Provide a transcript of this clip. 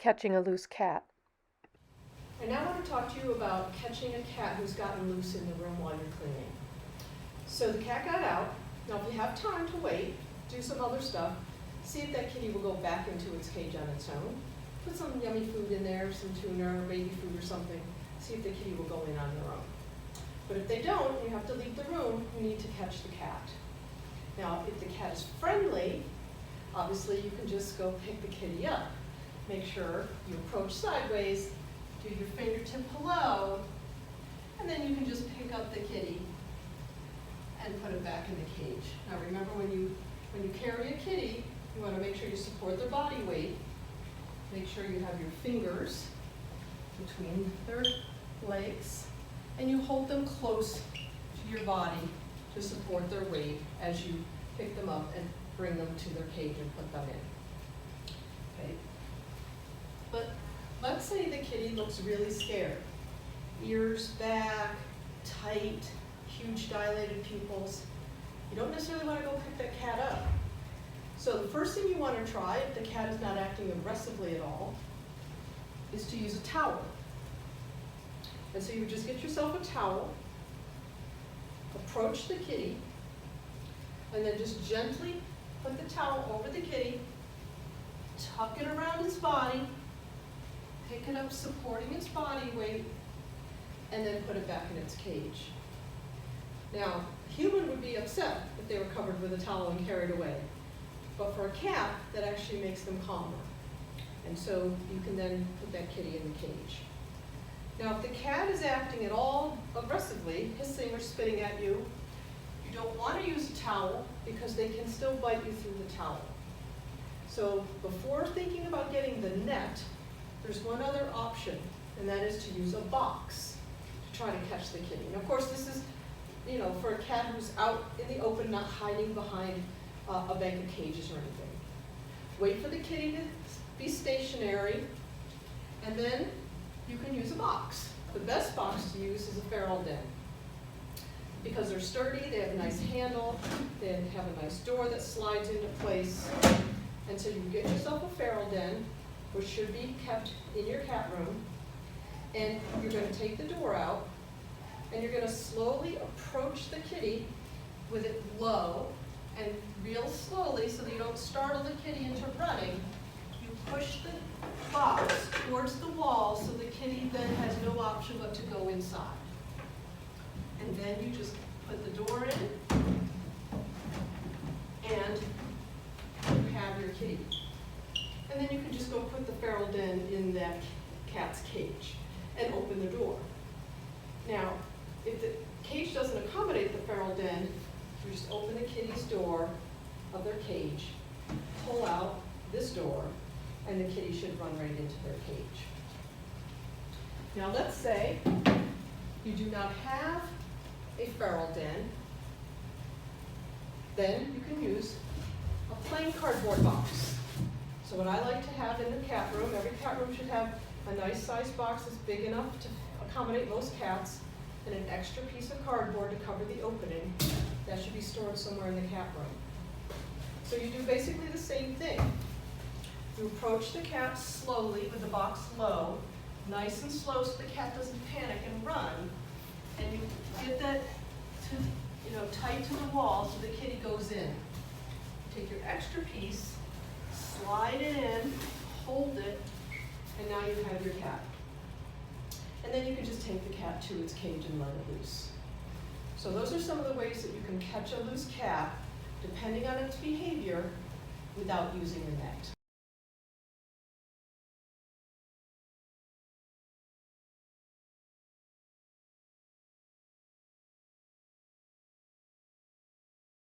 catching a loose cat. I now want to talk to you about catching a cat who's gotten loose in the room while you're cleaning. So the cat got out. Now if you have time to wait, do some other stuff, see if that kitty will go back into its cage on its own. Put some yummy food in there, some tuna or baby food or something. See if the kitty will go in on their own. But if they don't, you have to leave the room, you need to catch the cat. Now if the cat is friendly, obviously you can just go pick the kitty up. Make sure you approach sideways, do your fingertip hello, and then you can just pick up the kitty and put it back in the cage. Now remember, when you carry a kitty, you want to make sure you support their body weight. Make sure you have your fingers between their legs, and you hold them close to your body to support their weight as you pick them up and bring them to their cage and put them in. Okay. But let's say the kitty looks really scared. Ears back, tight, huge dilated pupils. You don't necessarily want to go pick that cat up. So the first thing you want to try, if the cat is not acting aggressively at all, is to use a towel. And so you would just get yourself a towel, approach the kitty, and then just gently put the towel over the kitty, tuck it around its body, pick it up supporting its body weight, and then put it back in its cage. Now, a human would be upset if they were covered with a towel and carried away. But for a cat, that actually makes them calmer. And so you can then put that kitty in the cage. Now, if the cat is acting at all aggressively, hissing or spitting at you, you don't want to use a towel because they can still bite you through the towel. So before thinking about getting the net, there's one other option, and that is to use a box to try to catch the kitty. And of course, this is, for a cat who's out in the open, not hiding behind a bank of cages or anything. Wait for the kitty to be stationary, and then you can use a box. The best box to use is a feral den, because they're sturdy, they have a nice handle, they have a nice door that slides into place, and so you can get yourself a feral den, which should be kept in your cat room, and you're going to take the door out, and you're going to slowly approach the kitty with it low and real slowly so that you don't startle the kitty into running. You push the box towards the wall so the kitty then has no option but to go inside. And then you just put the door in, and you have your kitty. And then you can just go put the feral den in that cat's cage and open the door. Now, if the cage doesn't accommodate the feral den, you just open the kitty's door of their cage, pull out this door, and the kitty should run right into their cage. Now let's say you do not have a feral den, then you can use a plain cardboard box. So what I like to have in the cat room, every cat room should have a nice sized box that's big enough to accommodate most cats, and an extra piece of cardboard to cover the opening. That should be stored somewhere in the cat room. So you do basically the same thing. You approach the cat slowly with the box low, nice and slow so the cat doesn't panic and run, and you get that tight to the wall so the kitty goes in. Take your extra piece, slide it in, hold it, and now you have your cat. And then you can just take the cat to its cage and let it loose. So those are some of the ways that you can catch a loose cat, depending on its behavior, without using a net.